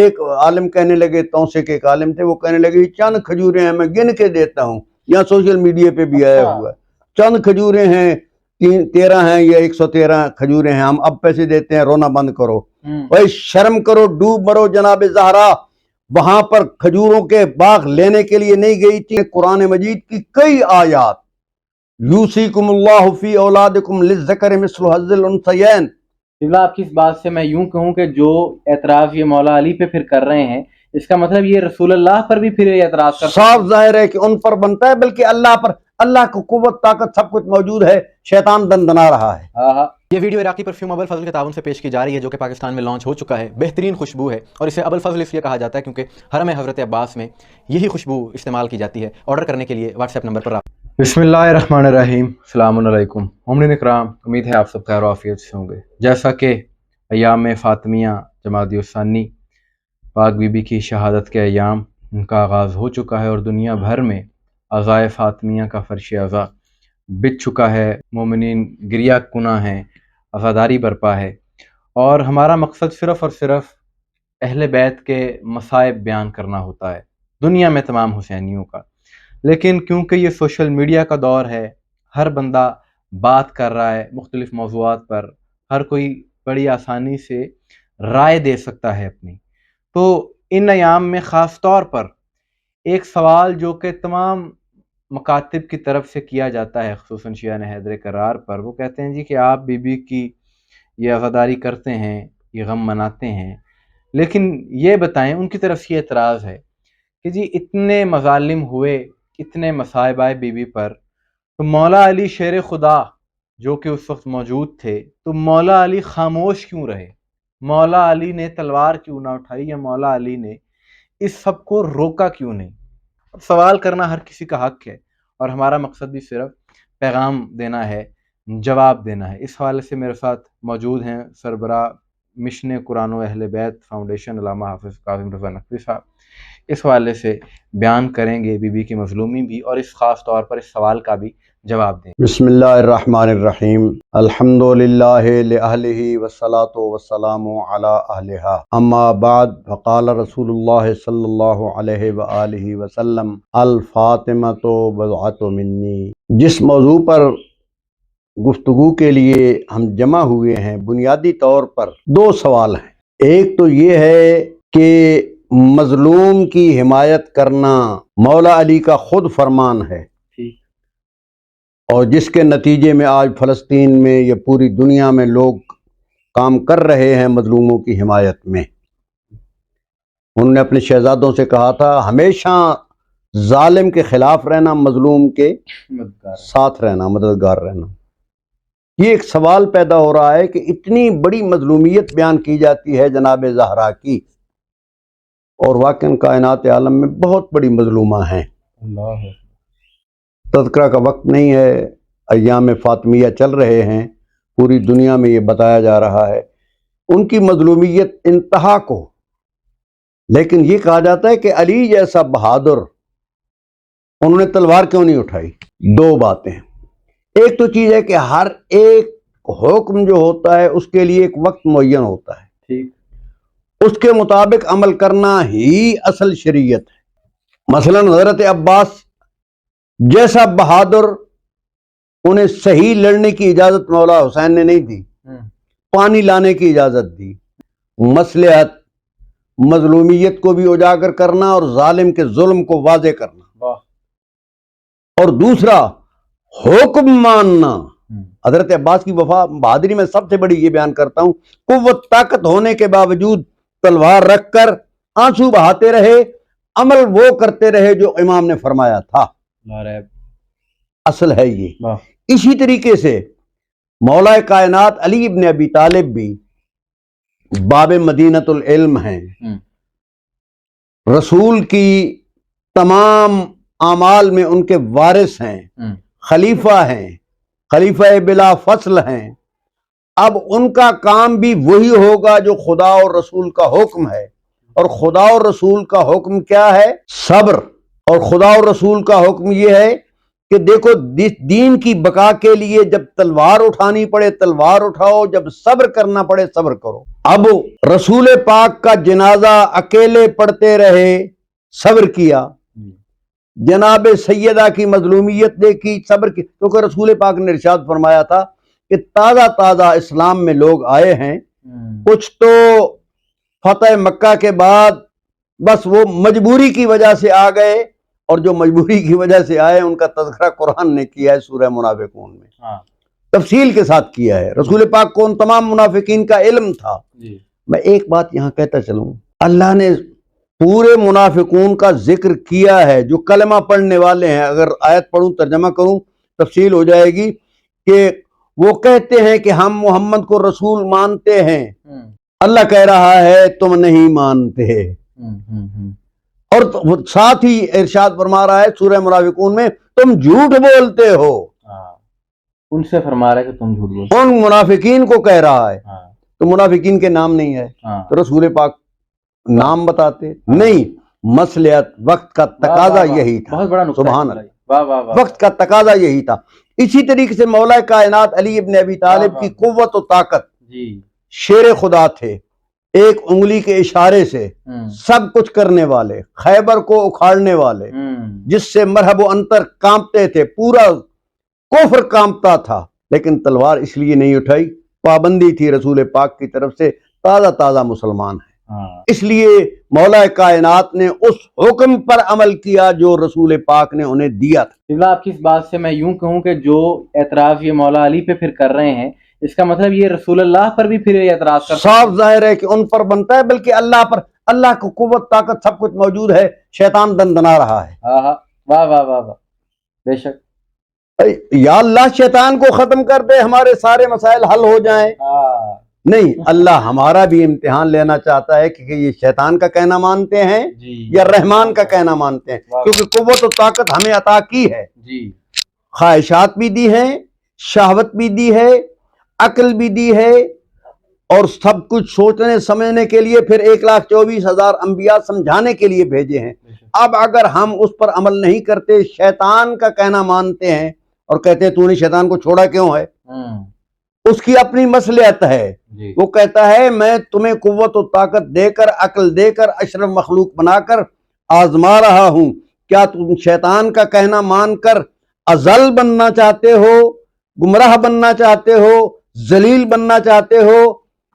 ایک عالم کہنے لگے، توسے کے ایک عالم تھے، وہ کہنے لگے چند کھجوریں ہیں میں گن کے دیتا ہوں، یہاں سوشل میڈیا پہ بھی آیا ہوا ہے، چند کھجوریں ہیں 13 ہیں یا 113 کھجوریں ہیں، ہم اب پیسے دیتے ہیں، رونا بند کرو۔ بھائی شرم کرو، ڈوب مرو جناب زہرا، وہاں پر کھجوروں کے باغ لینے کے لیے نہیں گئی تھی۔ قرآن مجید کی کئی آیات، یوصیکم اللہ فی اولادکم للذکر مثل حظ الانثیین۔ آپ کی اس بات سے میں یوں کہوں کہ جو اعتراض یہ مولا علی پہ پھر کر رہے ہیں، اس کا مطلب یہ رسول اللہ پر بھی پھر اعتراض کر صاف ظاہر ہے کہ ان پر بنتا ہے، بلکہ اللہ پر، اللہ کو قوت طاقت سب کچھ موجود ہے، شیطان دندنا رہا ہے۔ یہ ویڈیو عراقی پرفیوم ابو الفضل کے تعاون سے پیش کی جا رہی ہے، جو کہ پاکستان میں لانچ ہو چکا ہے۔ بہترین خوشبو ہے اور اسے ابو الفضل اس لیے کہا جاتا ہے کیونکہ حرم حضرت عباس میں یہی خوشبو استعمال کی جاتی ہے۔ آرڈر کرنے کے لیے واٹس ایپ نمبر پر بسم اللہ الرحمن الرحیم۔ السلام علیکم مومنین اکرام، امید ہے آپ سب خیر و عافیت سے ہوں گے۔ جیسا کہ ایام فاطمیہ جمادی الثانی پاک بی بی کی شہادت کے ایام ان کا آغاز ہو چکا ہے اور دنیا بھر میں عزائے فاطمیہ کا فرش عزا بچھ چکا ہے، مومنین گریہ کناں ہیں، عزاداری برپا ہے، اور ہمارا مقصد صرف اور صرف اہل بیت کے مصائب بیان کرنا ہوتا ہے دنیا میں تمام حسینیوں کا۔ لیکن کیونکہ یہ سوشل میڈیا کا دور ہے، ہر بندہ بات کر رہا ہے مختلف موضوعات پر، ہر کوئی بڑی آسانی سے رائے دے سکتا ہے اپنی، تو ان ایام میں خاص طور پر ایک سوال جو کہ تمام مکاتب کی طرف سے کیا جاتا ہے، خصوصاً شیعہ حیدر کرار پر، وہ کہتے ہیں جی کہ آپ بی بی کی یہ عزاداری کرتے ہیں، یہ غم مناتے ہیں، لیکن یہ بتائیں، ان کی طرف سے یہ اعتراض ہے کہ جی اتنے مظالم ہوئے، اتنے مصائب آئے بی بی پر، تو مولا علی شیر خدا جو کہ اس وقت موجود تھے، تو مولا علی خاموش کیوں رہے؟ مولا علی نے تلوار کیوں نہ اٹھائی، یا مولا علی نے اس سب کو روکا کیوں نہیں؟ سوال کرنا ہر کسی کا حق ہے، اور ہمارا مقصد بھی صرف پیغام دینا ہے، جواب دینا ہے۔ اس حوالے سے میرے ساتھ موجود ہیں سربراہ مشن قرآن و اہل بیت فاؤنڈیشن علامہ حافظ کاظم رضا نقوی صاحب، اس حوالے سے بیان کریں گے بی بی کی مظلومی بھی، اور اس خاص طور پر اس سوال کا بھی جواب دیں۔ بسم اللہ الرحمن الرحیم، الحمدللہ لأہلہ والصلاة والسلام علی اہلہا، اما بعد، فقال رسول اللہ صلی اللہ علیہ وآلہ وسلم الفاطمۃ بضعۃ منی۔ جس موضوع پر گفتگو کے لیے ہم جمع ہوئے ہیں، بنیادی طور پر دو سوال ہیں۔ ایک تو یہ ہے کہ مظلوم کی حمایت کرنا مولا علی کا خود فرمان ہے، اور جس کے نتیجے میں آج فلسطین میں یا پوری دنیا میں لوگ کام کر رہے ہیں مظلوموں کی حمایت میں۔ انہوں نے اپنے شہزادوں سے کہا تھا ہمیشہ ظالم کے خلاف رہنا، مظلوم کے ساتھ رہنا، مددگار رہنا۔ یہ ایک سوال پیدا ہو رہا ہے کہ اتنی بڑی مظلومیت بیان کی جاتی ہے جناب زہرا کی، اور واقعاً کائنات عالم میں بہت بڑی مظلومہ ہیں۔ تذکرہ کا وقت نہیں ہے، ایام فاطمیہ چل رہے ہیں، پوری دنیا میں یہ بتایا جا رہا ہے ان کی مظلومیت انتہا کو۔ لیکن یہ کہا جاتا ہے کہ علی جیسا بہادر، انہوں نے تلوار کیوں نہیں اٹھائی؟ دو باتیں۔ ایک تو چیز ہے کہ ہر ایک حکم جو ہوتا ہے اس کے لیے ایک وقت معین ہوتا ہے، اس کے مطابق عمل کرنا ہی اصل شریعت ہے۔ مثلا حضرت عباس جیسا بہادر، انہیں صحیح لڑنے کی اجازت مولا حسین نے نہیں دی، پانی لانے کی اجازت دی۔ مصلحت، مظلومیت کو بھی اجاگر کرنا اور ظالم کے ظلم کو واضح کرنا، اور دوسرا حکم ماننا۔ حضرت عباس کی وفا بہادری میں سب سے بڑی یہ بیان کرتا ہوں، قوت طاقت ہونے کے باوجود تلوار رکھ کر آنسو بہاتے رہے، عمل وہ کرتے رہے جو امام نے فرمایا تھا۔ اصل ہے یہ۔ اسی طریقے سے مولا کائنات علی ابن ابی طالب بھی باب مدینۃ العلم ہیں، رسول کی تمام اعمال میں ان کے وارث ہیں، خلیفہ ہیں، خلیفہ بلا فصل ہیں۔ اب ان کا کام بھی وہی ہوگا جو خدا اور رسول کا حکم ہے، اور خدا اور رسول کا حکم کیا ہے؟ صبر۔ اور خدا اور رسول کا حکم یہ ہے کہ دیکھو دین کی بقا کے لیے جب تلوار اٹھانی پڑے تلوار اٹھاؤ، جب صبر کرنا پڑے صبر کرو۔ اب رسول پاک کا جنازہ اکیلے پڑھتے رہے، صبر کیا، جناب سیدہ کی مظلومیت دیکھی، صبر کی، کیونکہ رسول پاک نے ارشاد فرمایا تھا کہ تازہ تازہ اسلام میں لوگ آئے ہیں، کچھ تو فتح مکہ کے بعد بس وہ مجبوری کی وجہ سے آ گئے، اور جو مجبوری کی وجہ سے آئے ان کا تذکرہ قرآن نے کیا ہے سورہ منافقون میں، تفصیل کے ساتھ کیا ہے۔ رسول پاک کو ان تمام منافقین کا علم تھا۔ میں ایک بات یہاں کہتا چلوں، اللہ نے پورے منافقون کا ذکر کیا ہے جو کلمہ پڑھنے والے ہیں۔ اگر آیت پڑھوں ترجمہ کروں تفصیل ہو جائے گی کہ وہ کہتے ہیں کہ ہم محمد کو رسول مانتے ہیں، اللہ کہہ رہا ہے تم نہیں مانتے، اور ساتھ ہی ارشاد فرما رہا ہے سورہ منافقون میں تم جھوٹ بولتے ہو، ان سے فرما رہا ہے کہ تم جھوٹ بولتے ان منافقین کو کہہ رہا ہے۔ تو منافقین کے نام نہیں ہے تو رسول پاک نام بتاتے نہیں، مصلحت وقت کا تقاضا یہی تھا، بہت بڑا نقطہ ہے۔ سبحان اللہ، واہ واہ واہ، وقت کا تقاضا یہی تھا۔ اسی طریقے سے مولا کائنات علی ابن ابی طالب کی قوت و طاقت، جی شیر خدا تھے، ایک انگلی کے اشارے سے سب کچھ کرنے والے، خیبر کو اکھاڑنے والے، جس سے مرحب و انتر کانپتے تھے، پورا کفر کانپتا تھا، لیکن تلوار اس لیے نہیں اٹھائی، پابندی تھی رسول پاک کی طرف سے، تازہ تازہ مسلمان ہیں، اس لیے مولا کائنات نے اس حکم پر عمل کیا جو رسول پاک نے انہیں دیا تھا۔ آپ کی اس بات سے میں یوں کہوں کہ جو اعتراض یہ مولا علی پہ پھر کر رہے ہیں، اس کا مطلب یہ رسول اللہ پر بھی پھر یہ اعتراض کر صاف ظاہر ہے کہ ان پر بنتا ہے، بلکہ اللہ پر، اللہ کو قوت طاقت سب کچھ موجود ہے، شیطان دندنا رہا ہے۔ واہ واہ واہ واہ، بے شک، یا اللہ شیطان کو ختم کر دے، ہمارے سارے مسائل حل ہو جائیں، نہیں، اللہ ہمارا بھی امتحان لینا چاہتا ہے کہ یہ شیطان کا کہنا مانتے ہیں یا رحمان کا کہنا مانتے ہیں، کیونکہ قوت و طاقت ہمیں عطا کی ہے، خواہشات بھی دی ہیں، شہوت بھی دی ہے، عقل بھی دی ہے، اور سب کچھ سوچنے سمجھنے کے لیے پھر 1,24,000 انبیاء سمجھانے کے لیے بھیجے ہیں۔ اب اگر ہم اس پر عمل نہیں کرتے، شیطان کا کہنا مانتے ہیں اور کہتے ہیں تو نے شیطان کو چھوڑا کیوں ہے، اس کی اپنی مصلحت ہے، وہ کہتا ہے میں تمہیں قوت و طاقت دے کر، عقل دے کر، اشرف مخلوق بنا کر آزما رہا ہوں، کیا تم شیطان کا کہنا مان کر اذل بننا چاہتے ہو، گمراہ بننا چاہتے ہو، ذلیل بننا چاہتے ہو،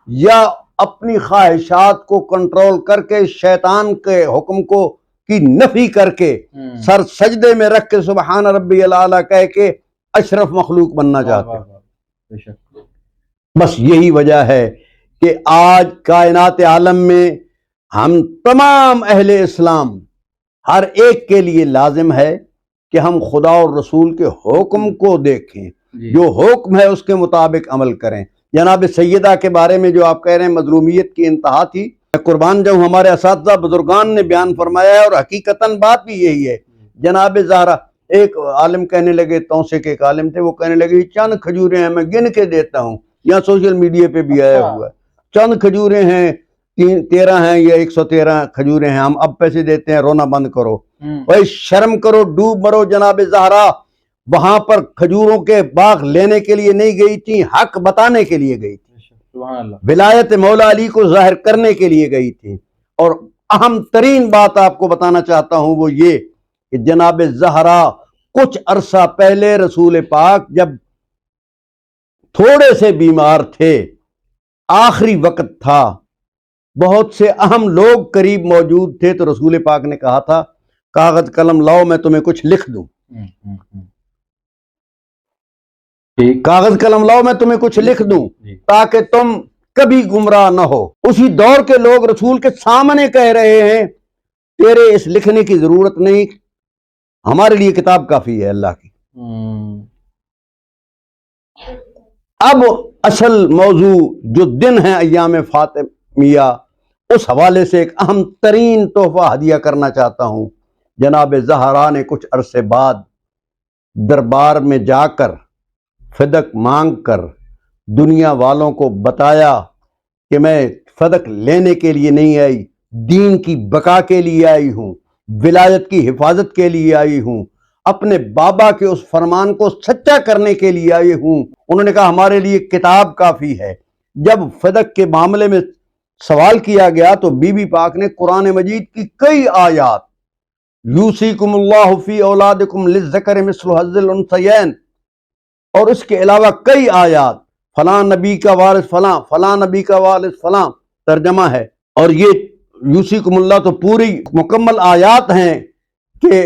یا اپنی خواہشات کو کنٹرول کر کے شیطان کے حکم کو کی نفی کر کے سر سجدے میں رکھ کے سبحان ربی الاعلیٰ کہہ کے اشرف مخلوق بننا چاہتے ہو؟ بس یہی وجہ ہے کہ آج کائنات عالم میں ہم تمام اہل اسلام ہر ایک کے لیے لازم ہے کہ ہم خدا اور رسول کے حکم کو دیکھیں، جو حکم ہے اس کے مطابق عمل کریں۔ جناب سیدہ کے بارے میں جو آپ کہہ رہے ہیں مظلومیت کی انتہا تھی، میں قربان جاؤں، ہمارے اساتذہ بزرگان نے بیان فرمایا ہے، اور حقیقتاً بات بھی یہی ہے۔ جناب زہرا، ایک عالم کہنے لگے، توسے کے ایک عالم تھے، وہ کہنے لگے چند کھجوریں ہیں میں گن کے دیتا ہوں، یہاں سوشل میڈیا پہ بھی آیا ہوا ہے، چند کھجوریں ہیں، 13 ہیں یا 113 کھجوریں ہیں، ہم اب پیسے دیتے ہیں، رونا بند کرو، بھائی شرم کرو، ڈوب مرو۔ جناب زہرا وہاں پر کھجوروں کے باغ لینے کے لیے نہیں گئی تھی، حق بتانے کے لیے گئی تھی، ولایت مولا علی کو ظاہر کرنے کے لیے گئی تھی۔ اور اہم ترین بات آپ کو بتانا چاہتا ہوں وہ یہ کہ جناب زہرا کچھ عرصہ پہلے رسول پاک جب تھوڑے سے بیمار تھے، آخری وقت تھا، بہت سے اہم لوگ قریب موجود تھے، تو رسول پاک نے کہا تھا کاغذ قلم لاؤ میں تمہیں کچھ لکھ دوں، کاغذ قلم لاؤ میں تمہیں کچھ لکھ دوں تاکہ تم کبھی گمراہ نہ ہو۔ اسی دور کے لوگ رسول کے سامنے کہہ رہے ہیں تیرے اس لکھنے کی ضرورت نہیں، ہمارے لیے کتاب کافی ہے اللہ کی۔ اب اصل موضوع جو دن ہے ایام فاطمیہ، اس حوالے سے ایک اہم ترین تحفہ ہدیہ کرنا چاہتا ہوں۔ جناب زہرا نے کچھ عرصے بعد دربار میں جا کر فدق مانگ کر دنیا والوں کو بتایا کہ میں فدق لینے کے لیے نہیں آئی، دین کی بقا کے لیے آئی ہوں، ولایت کی حفاظت کے لیے آئی ہوں، اپنے بابا کے اس فرمان کو سچا کرنے کے لیے آئے ہوں۔ انہوں نے کہا ہمارے لیے کتاب کافی ہے۔ جب فدق کے معاملے میں سوال کیا گیا تو بی بی پاک نے قرآن مجید کی کئی آیات، یوصیکم اللہ فی اولادکم للذکر مثل حظ الانثیین، اور اس کے علاوہ کئی آیات، فلاں نبی کا وارث فلاں، فلاں نبی کا وارث فلاں، ترجمہ ہے۔ اور یہ یوصیکم اللہ تو پوری مکمل آیات ہیں کہ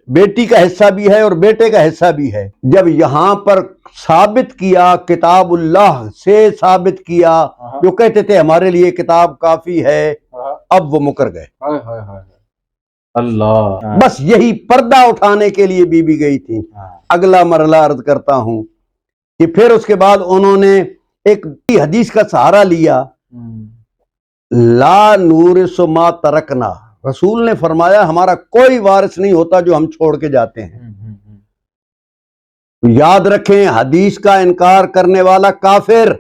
بیٹی کا حصہ بھی ہے اور بیٹے کا حصہ بھی ہے۔ جب یہاں پر ثابت کیا، کتاب اللہ سے ثابت کیا، جو کہتے تھے ہمارے لیے کتاب کافی ہے، اب وہ مکر گئے۔ اللہ، بس یہی پردہ اٹھانے کے لیے بی بی گئی تھی۔ اگلا مرحلہ عرض کرتا ہوں کہ پھر اس کے بعد انہوں نے ایک حدیث کا سہارا لیا، لا نورث ما ترکنا، رسول نے فرمایا ہمارا کوئی وارث نہیں ہوتا جو ہم چھوڑ کے جاتے ہیں۔ یاد رکھیں، حدیث کا انکار کرنے والا کافر،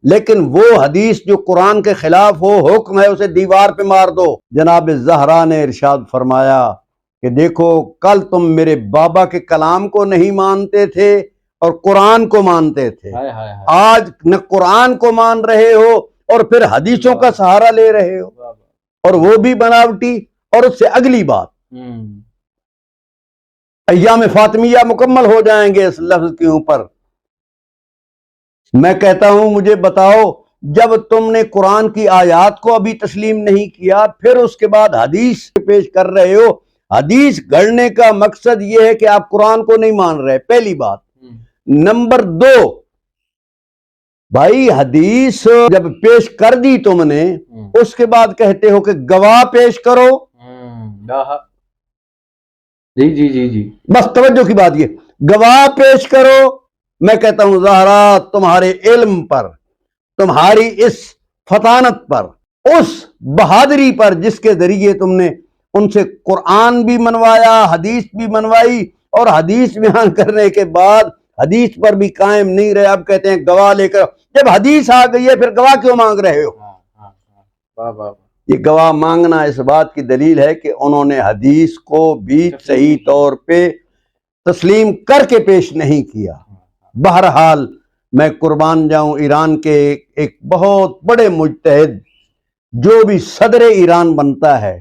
لیکن وہ حدیث جو قرآن کے خلاف ہو، حکم ہے اسے دیوار پہ مار دو۔ جناب زہرا نے ارشاد فرمایا کہ دیکھو، کل تم میرے بابا کے کلام کو نہیں مانتے تھے اور قرآن کو مانتے تھے، آج نہ قرآن کو مان رہے ہو اور پھر حدیثوں کا سہارا لے رہے ہو، اور وہ بھی بناوٹی۔ اور اس سے اگلی بات، ایام فاطمیہ مکمل ہو جائیں گے اس لفظ کے اوپر۔ میں کہتا ہوں مجھے بتاؤ، جب تم نے قرآن کی آیات کو ابھی تسلیم نہیں کیا، پھر اس کے بعد حدیث پیش کر رہے ہو، حدیث گھڑنے کا مقصد یہ ہے کہ آپ قرآن کو نہیں مان رہے، پہلی بات۔ نمبر دو، بھائی حدیث جب پیش کر دی تم نے، اس کے بعد کہتے ہو کہ گواہ پیش کرو۔ جی بس توجہ کی بات یہ، گواہ پیش کرو۔ میں کہتا ہوں زہرا، تمہارے علم پر، تمہاری اس فطانت پر، اس بہادری پر جس کے ذریعے تم نے ان سے قرآن بھی منوایا، حدیث بھی منوائی، اور حدیث بیان کرنے کے بعد حدیث پر بھی قائم نہیں رہے، اب کہتے ہیں گواہ لے کر۔ جب حدیث آ گئی ہے پھر گواہ کیوں مانگ رہے ہو؟ یہ گواہ مانگنا اس بات کی دلیل ہے کہ انہوں نے حدیث کو بھی صحیح طور پہ تسلیم کر کے پیش نہیں کیا۔ بہرحال میں قربان جاؤں، ایران کے ایک بہت بڑے مجتہد جو بھی صدر ایران بنتا ہے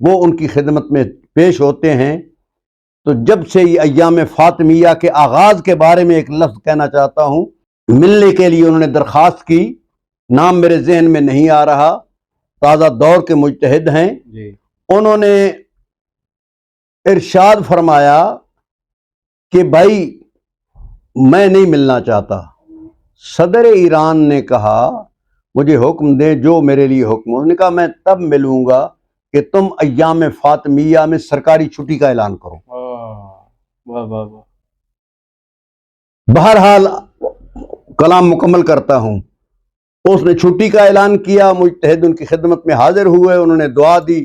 وہ ان کی خدمت میں پیش ہوتے ہیں۔ تو جب سے یہ ایام فاطمیہ کے آغاز کے بارے میں ایک لفظ کہنا چاہتا ہوں، ملنے کے لیے انہوں نے درخواست کی، نام میرے ذہن میں نہیں آ رہا، تازہ دور کے مجتہد ہیں۔ انہوں نے ارشاد فرمایا کہ بھائی میں نہیں ملنا چاہتا۔ صدر ایران نے کہا مجھے حکم دے، جو میرے لیے حکم۔ انہوں نے کہا میں تب ملوں گا کہ تم ایام فاطمیہ میں سرکاری چھٹی کا اعلان کرو۔ بہرحال کلام مکمل کرتا ہوں، اس نے چھٹی کا اعلان کیا، مجتہد ان کی خدمت میں حاضر ہوئے، انہوں نے دعا دی۔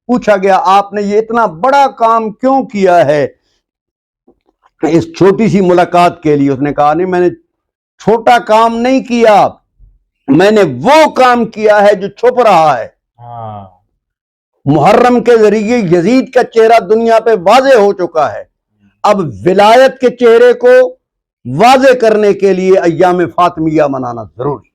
پوچھا گیا آپ نے یہ اتنا بڑا کام کیوں کیا ہے اس چھوٹی سی ملاقات کے لیے؟ اس نے کہا نہیں، میں نے چھوٹا کام نہیں کیا، میں نے وہ کام کیا ہے جو چھپ رہا ہے۔ محرم کے ذریعے یزید کا چہرہ دنیا پہ واضح ہو چکا ہے، اب ولایت کے چہرے کو واضح کرنے کے لیے ایام فاطمیہ منانا ضروری۔